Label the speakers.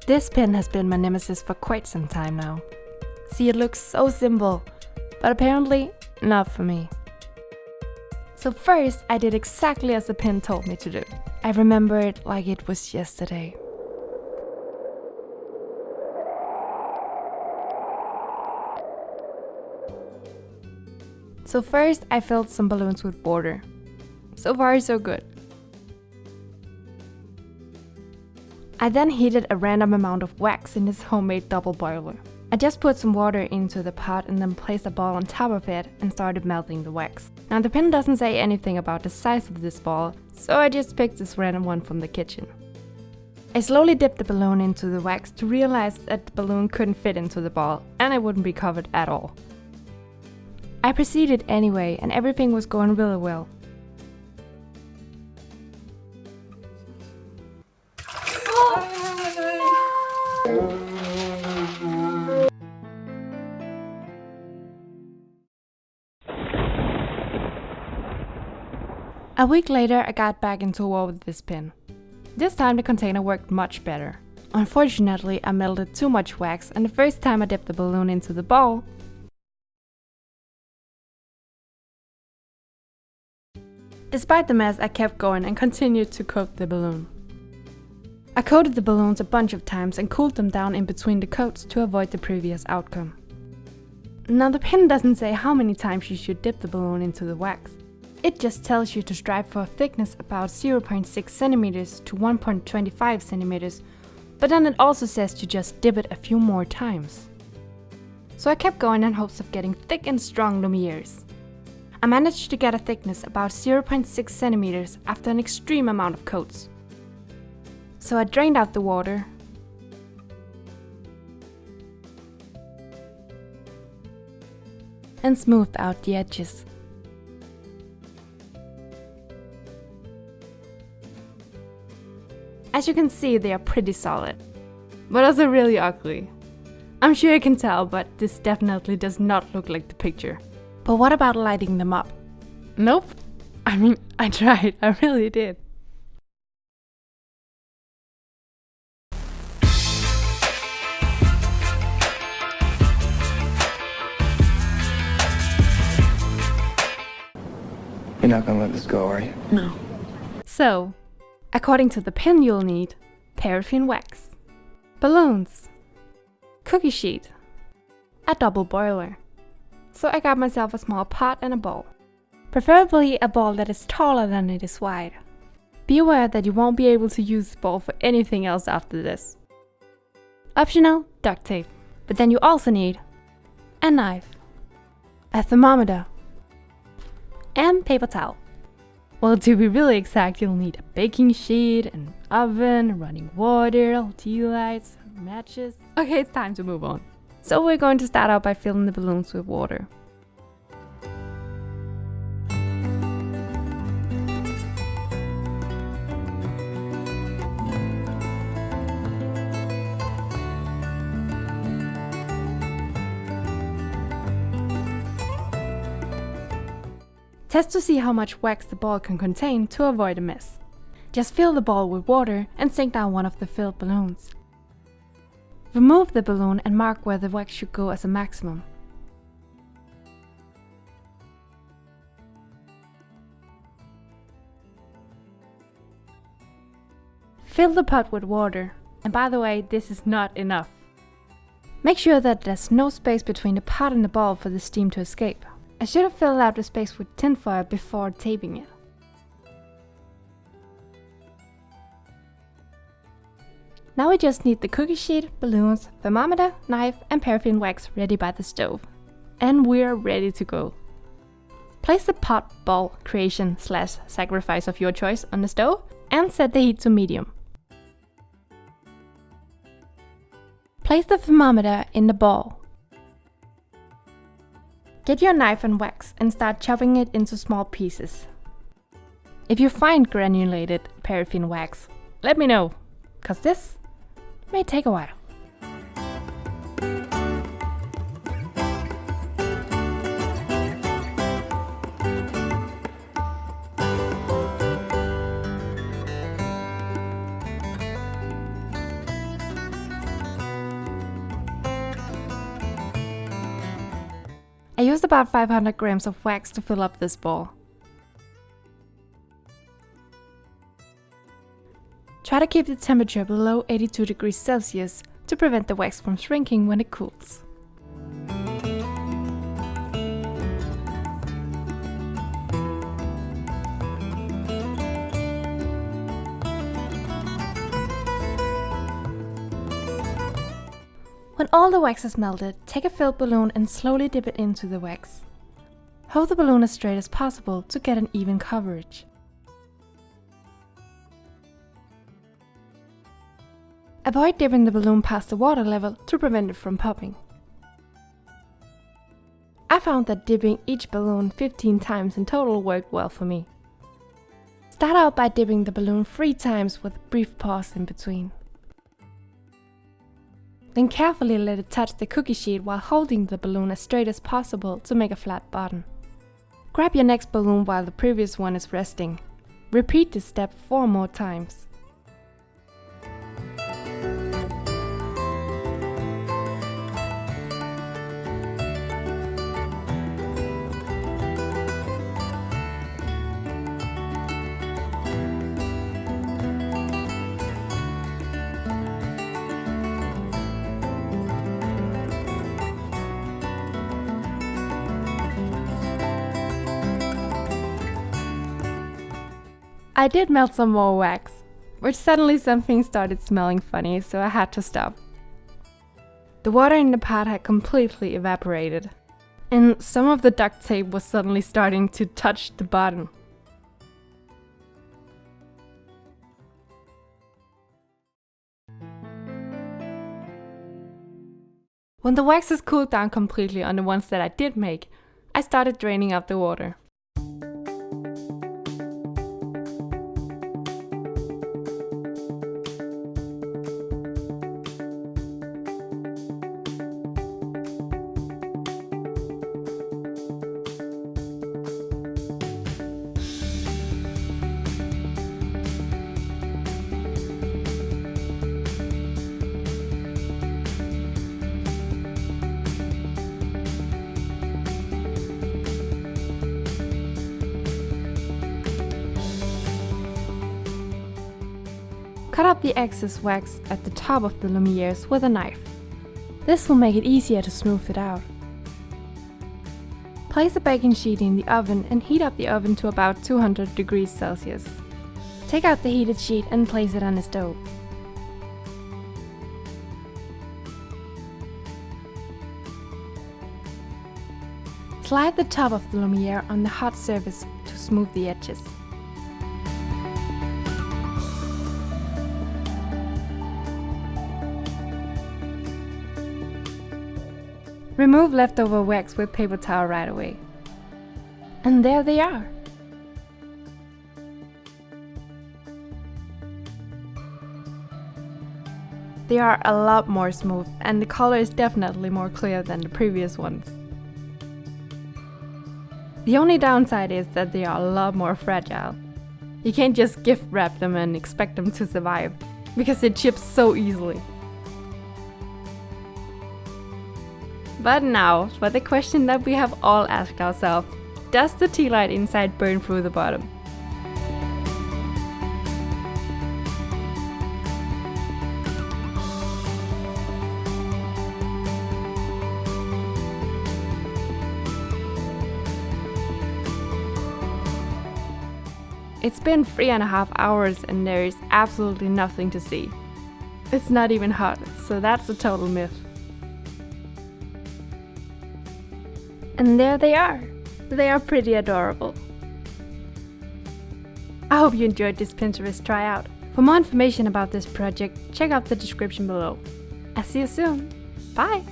Speaker 1: This pin has been my nemesis for quite some time now. See, it looks so simple, but apparently not for me. So first, I did exactly as the pin told me to do. I remember it like it was yesterday. So first, I filled some balloons with water. So far, so good. I then heated a random amount of wax in this homemade double boiler. I just put some water into the pot and then placed a ball on top of it and started melting the wax. Now the pin doesn't say anything about the size of this ball, so I just picked this random one from the kitchen. I slowly dipped the balloon into the wax to realize that the balloon couldn't fit into the ball and it wouldn't be covered at all. I proceeded anyway and everything was going really well. A week later, I got back into war with this pin. This time the container worked much better. Unfortunately, I melted too much wax and the first time I dipped the balloon into the ball, despite the mess, I kept going and continued to coat the balloon. I coated the balloons a bunch of times and cooled them down in between the coats to avoid the previous outcome. Now the pin doesn't say how many times you should dip the balloon into the wax. It just tells you to strive for a thickness about 0.6 centimeters to 1.25 centimeters, but then it also says to just dip it a few more times. So I kept going in hopes of getting thick and strong Lumieres. I managed to get a thickness about 0.6 centimeters after an extreme amount of coats. So I drained out the water and smoothed out the edges. As you can see, they are pretty solid, but also really ugly. I'm sure you can tell, but this definitely does not look like the picture. But what about lighting them up? Nope. I mean, I tried, I really did.
Speaker 2: You're not gonna let this go, are you?
Speaker 3: No.
Speaker 1: So, according to the pin, you'll need paraffin wax, balloons, cookie sheet, a double boiler. So I got myself a small pot and a ball. Preferably a ball that is taller than it is wide. Be aware that you won't be able to use the ball for anything else after this. Optional, duct tape. But then you also need a knife, a thermometer, and paper towel. Well, to be really exact, you'll need a baking sheet, an oven, running water, LED lights, matches. Okay, it's time to move on. So we're going to start out by filling the balloons with water. Test to see how much wax the ball can contain to avoid a mess. Just fill the ball with water and sink down one of the filled balloons. Remove the balloon and mark where the wax should go as a maximum. Fill the pot with water, and by the way, this is not enough. Make sure that there's no space between the pot and the ball for the steam to escape. I should have filled out the space with tinfoil before taping it. Now we just need the cookie sheet, balloons, thermometer, knife and paraffin wax ready by the stove. And we're ready to go. Place the pot, ball, creation / sacrifice of your choice on the stove and set the heat to medium. Place the thermometer in the ball. Get your knife and wax and start chopping it into small pieces. If you find granulated paraffin wax, let me know, cause this may take a while. used about 500 grams of wax to fill up this ball. Try to keep the temperature below 82 degrees Celsius to prevent the wax from shrinking when it cools. When all the wax is melted, take a filled balloon and slowly dip it into the wax. Hold the balloon as straight as possible to get an even coverage. Avoid dipping the balloon past the water level to prevent it from popping. I found that dipping each balloon 15 times in total worked well for me. Start out by dipping the balloon 3 times with a brief pause in between. Then carefully let it touch the cookie sheet while holding the balloon as straight as possible to make a flat bottom. Grab your next balloon while the previous one is resting. Repeat this step 4 more times. I did melt some more wax, but suddenly something started smelling funny, so I had to stop. The water in the pot had completely evaporated, and some of the duct tape was suddenly starting to touch the bottom. When the wax has cooled down completely on the ones that I did make, I started draining out the water. Cut up the excess wax at the top of the Lumieres with a knife. This will make it easier to smooth it out. Place a baking sheet in the oven and heat up the oven to about 200 degrees Celsius. Take out the heated sheet and place it on the stove. Slide the top of the Lumiere on the hot surface to smooth the edges. Remove leftover wax with paper towel right away. And there they are! They are a lot more smooth, and the color is definitely more clear than the previous ones. The only downside is that they are a lot more fragile. You can't just gift wrap them and expect them to survive, because they chip so easily. But now, for the question that we have all asked ourselves, does the tea light inside burn through the bottom? It's been 3.5 hours and there is absolutely nothing to see. It's not even hot, so that's a total myth. And there they are! They are pretty adorable. I hope you enjoyed this Pinterest tryout. For more information about this project, check out the description below. I'll see you soon. Bye!